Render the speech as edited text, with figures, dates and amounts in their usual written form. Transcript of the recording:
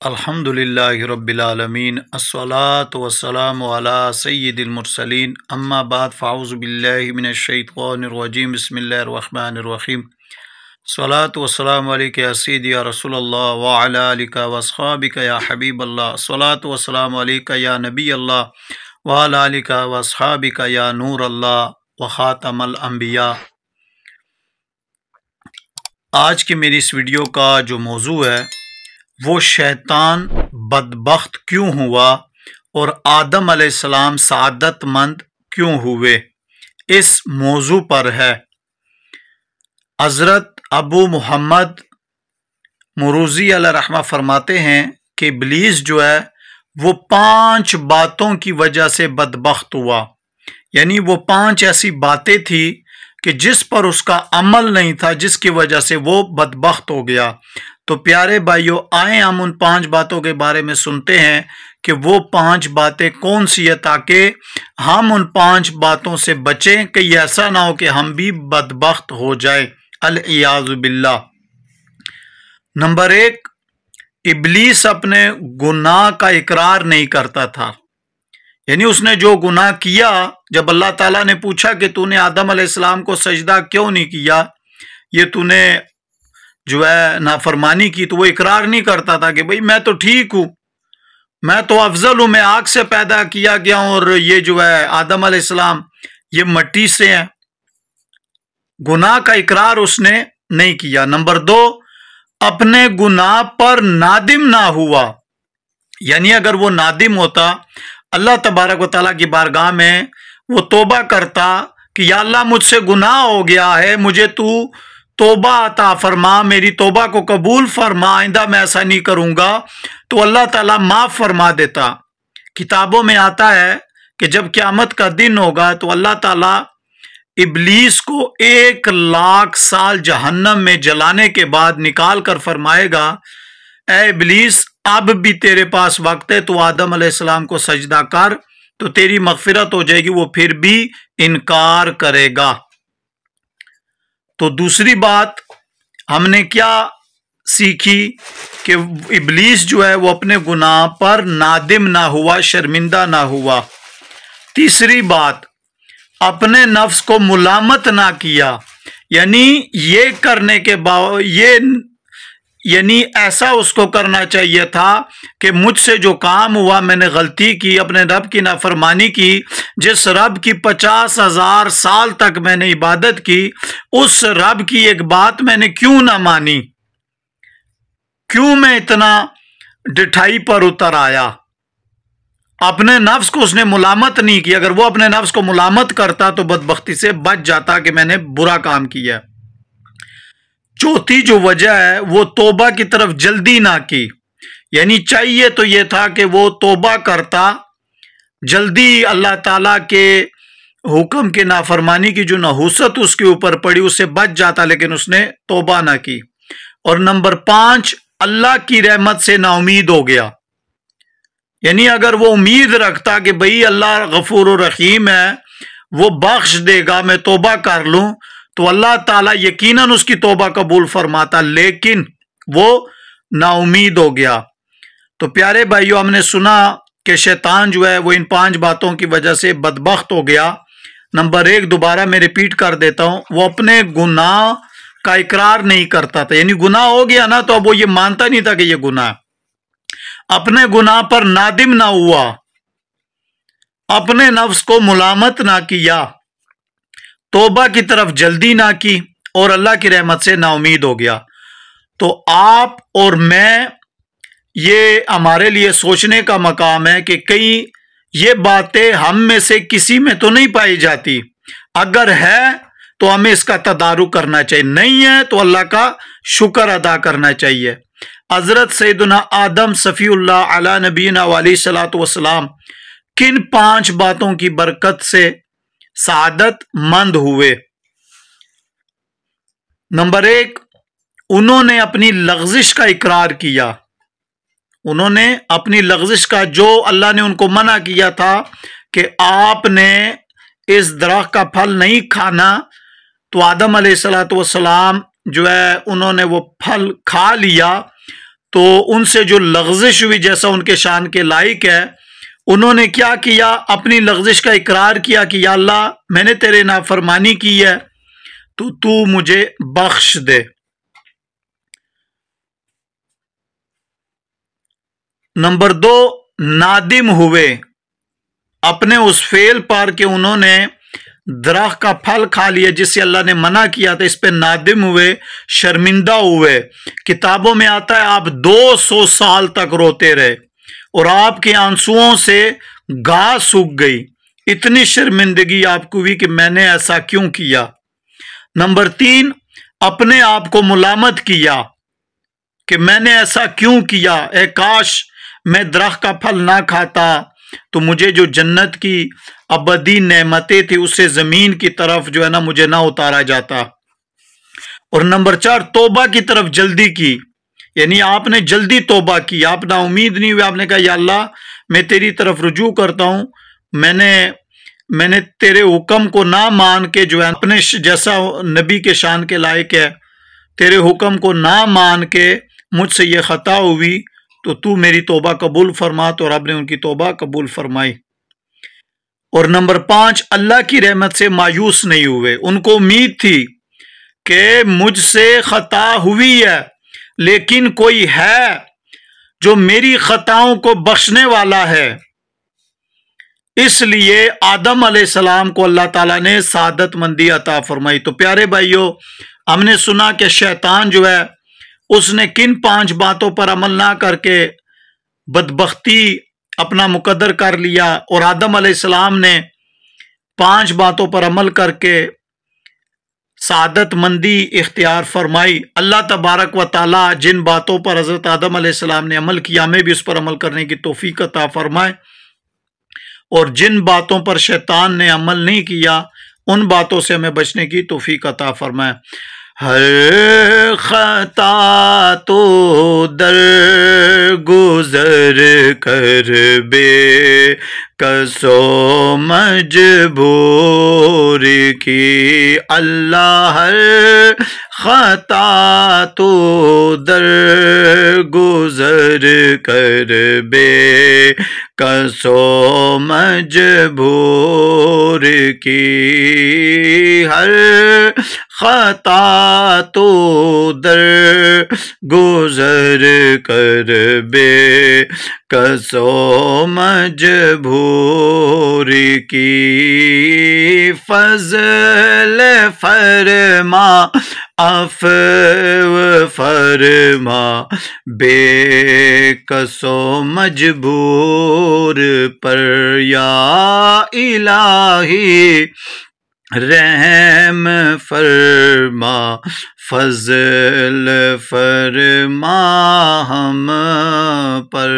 الحمدللہ رب العالمین الصلاۃ والسلام علی سید المرسلین اما بعد فاعوذ باللہ من الشیطان الرجیم بسم اللہ الرحمن الرحیم صلاۃ والسلام علیک یا سیدی یا رسول اللہ وعلی آلک واصحابک یا حبیب اللہ صلاۃ والسلام علیک یا نبی اللہ وعلی آلک واصحابک یا نور اللہ وخاتم الانبیاء۔ آج کی میری اس ویڈیو کا جو موضوع ہے وہ شیطان بدبخت کیوں ہوا اور آدم علیہ السلام سعادت مند کیوں ہوئے، اس موضوع پر ہے۔ حضرت ابو محمد مروزی علیہ رحمہ فرماتے ہیں کہ ابلیس جو ہے وہ 5 باتوں کی وجہ سے بدبخت ہوا، یعنی وہ 5 ایسی باتیں تھی کہ جس پر اس کا عمل نہیں تھا، جس کی وجہ سے وہ بدبخت ہو گیا۔ تو پیارے بھائیو، آئیں ہم ان 5 باتوں کے بارے میں سنتے ہیں کہ وہ 5 باتیں کون سی ہیں، تاکہ ہم ان 5 باتوں سے بچیں کہ ایسا نہ ہو کہ ہم بھی بدبخت ہو جائیں، العیاذ باللہ۔ نمبر 1، ابلیس اپنے گناہ کا اقرار نہیں کرتا تھا، یعنی اس نے جو گناہ کیا، جب اللہ تعالیٰ نے پوچھا کہ تو نے آدم علیہ السلام کو سجدہ کیوں نہیں کیا، یہ تو نے جو ہے نافرمانی کی، تو وہ اقرار نہیں کرتا تھا کہ بھئی میں تو ٹھیک ہوں، میں تو افضل ہوں، میں آگ سے پیدا کیا گیا ہوں اور یہ جو ہے آدم علیہ السلام یہ مٹی سے ہیں۔ گناہ کا اقرار اس نے نہیں کیا۔ نمبر 2، اپنے گناہ پر نادم نہ ہوا، یعنی اگر وہ نادم ہوتا، اللہ تبارک و تعالیٰ کی بارگاہ میں وہ توبہ کرتا کہ یا اللہ مجھ سے گناہ ہو گیا ہے، مجھے تو توبہ عطا فرما، میری توبہ کو قبول فرما، آئندہ میں ایسا نہیں کروں گا، تو اللہ تعالیٰ معاف فرما دیتا۔ کتابوں میں آتا ہے کہ جب قیامت کا دن ہوگا تو اللہ تعالیٰ ابلیس کو 1,00,000 سال جہنم میں جلانے کے بعد نکال کر فرمائے گا، اے ابلیس اب بھی تیرے پاس وقت ہے، تو آدم علیہ السلام کو سجدہ کر تو تیری مغفرت ہو جائے گی۔ وہ پھر بھی انکار کرے گا۔ تو دوسری بات ہم نے کیا سیکھی کہ ابلیس جو ہے وہ اپنے گناہ پر نادم نہ ہوا، شرمندہ نہ ہوا۔ تیسری بات، اپنے نفس کو ملامت نہ کیا، یعنی یہ کرنے کے باوجود یعنی ایسا اس کو کرنا چاہیے تھا کہ مجھ سے جو کام ہوا، میں نے غلطی کی، اپنے رب کی نافرمانی کی، جس رب کی 50,000 سال تک میں نے عبادت کی، اس رب کی ایک بات میں نے کیوں نہ مانی، کیوں میں اتنا ڈٹھائی پر اتر آیا۔ اپنے نفس کو اس نے ملامت نہیں کی، اگر وہ اپنے نفس کو ملامت کرتا تو بدبختی سے بچ جاتا کہ میں نے برا کام کیا۔ چوتھی جو وجہ ہے وہ توبہ کی طرف جلدی نہ کی، یعنی چاہیے تو یہ تھا کہ وہ توبہ کرتا، جلدی اللہ تعالیٰ کے حکم کے نافرمانی کی جو نحوست اس کے اوپر پڑی اس سے بچ جاتا، لیکن اس نے توبہ نہ کی۔ اور نمبر 5، اللہ کی رحمت سے نا امید ہو گیا، یعنی اگر وہ امید رکھتا کہ بھئی اللہ غفور و رحیم ہے، وہ بخش دے گا، میں توبہ کر لوں، تو اللہ تعالیٰ یقیناً اس کی توبہ قبول فرماتا، لیکن وہ نا امید ہو گیا۔ تو پیارے بھائیو، ہم نے سنا کہ شیطان جو ہے وہ ان 5 باتوں کی وجہ سے بدبخت ہو گیا۔ نمبر 1، دوبارہ میں ریپیٹ کر دیتا ہوں، وہ اپنے گناہ کا اقرار نہیں کرتا تھا، یعنی گناہ ہو گیا نا تو اب وہ یہ مانتا نہیں تھا کہ یہ گناہ ہے۔ اپنے گناہ پر نادم نہ ہوا، اپنے نفس کو ملامت نہ کیا، توبہ کی طرف جلدی نہ کی، اور اللہ کی رحمت سے نا امید ہو گیا۔ تو آپ اور میں، یہ ہمارے لیے سوچنے کا مقام ہے کہ کئی یہ باتیں ہم میں سے کسی میں تو نہیں پائی جاتی، اگر ہے تو ہمیں اس کا تدارک کرنا چاہیے، نہیں ہے تو اللہ کا شکر ادا کرنا چاہیے۔ حضرت سیدنا آدم صفی اللہ علی نبینا علیہ الصلوۃ والسلام کن 5 باتوں کی برکت سے سعادت مند ہوئے؟ نمبر 1، انہوں نے اپنی لغزش کا اقرار کیا، انہوں نے اپنی لغزش کا، جو اللہ نے ان کو منع کیا تھا کہ آپ نے اس درخت کا پھل نہیں کھانا، تو آدم علیہ الصلوۃ والسلام جو ہے انہوں نے وہ پھل کھا لیا، تو ان سے جو لغزش ہوئی جیسا ان کے شان کے لائق ہے، انہوں نے کیا کیا؟ اپنی لغزش کا اقرار کیا کہ یا اللہ میں نے تیرے نافرمانی کی ہے تو مجھے بخش دے۔ نمبر 2، نادم ہوئے اپنے اس فعل پر کہ انہوں نے درخت کا پھل کھا لیا جس سے اللہ نے منع کیا تھا، اس پہ نادم ہوئے، شرمندہ ہوئے۔ کتابوں میں آتا ہے آپ 200 سال تک روتے رہے اور آپ کے آنسوؤں سے گھاس سوکھ گئی، اتنی شرمندگی آپ کو ہوئی کہ میں نے ایسا کیوں کیا۔ نمبر 3، اپنے آپ کو ملامت کیا کہ میں نے ایسا کیوں کیا، اے کاش میں درخت کا پھل نہ کھاتا تو مجھے جو جنت کی ابدی نعمتیں تھی اس سے زمین کی طرف جو ہے نا مجھے نہ اتارا جاتا۔ اور نمبر 4، توبہ کی طرف جلدی کی، یعنی آپ نے جلدی توبہ کی، آپ نا امید نہیں ہوئی، آپ نے کہا یا اللہ میں تیری طرف رجوع کرتا ہوں، میں نے تیرے حکم کو نہ مان کے جو ہے اپنے جیسا نبی کے شان کے لائق ہے، تیرے حکم کو نہ مان کے مجھ سے یہ خطا ہوئی تو میری توبہ قبول فرما، تو رب نے ان کی توبہ قبول فرمائی۔ اور نمبر 5، اللہ کی رحمت سے مایوس نہیں ہوئے، ان کو امید تھی کہ مجھ سے خطا ہوئی ہے لیکن کوئی ہے جو میری خطاؤں کو بخشنے والا ہے، اس لیے آدم علیہ السلام کو اللہ تعالیٰ نے سعادت مندی عطا فرمائی۔ تو پیارے بھائیو، ہم نے سنا کہ شیطان جو ہے اس نے کن 5 باتوں پر عمل نہ کر کے بدبختی اپنا مقدر کر لیا، اور آدم علیہ السلام نے 5 باتوں پر عمل کر کے سعادت مندی اختیار فرمائی۔ اللہ تبارک و تعالی جن باتوں پر حضرت آدم علیہ السلام نے عمل کیا ہمیں بھی اس پر عمل کرنے کی توفیق عطا فرمائے، اور جن باتوں پر شیطان نے عمل نہیں کیا ان باتوں سے ہمیں بچنے کی توفیق عطا فرمائے۔ ہر خطا تو در گزر کر بے کس و مجبور کی، اللہ ہر خطا تو در گزر کر بے کس و مجبور کی، ہر خطا تو در گزر کر بے کس و مجبور کی، فضل فرما عفو فرما بے کس و مجبور پر، یا الہی رحم فرما فضل فرما ہم پر۔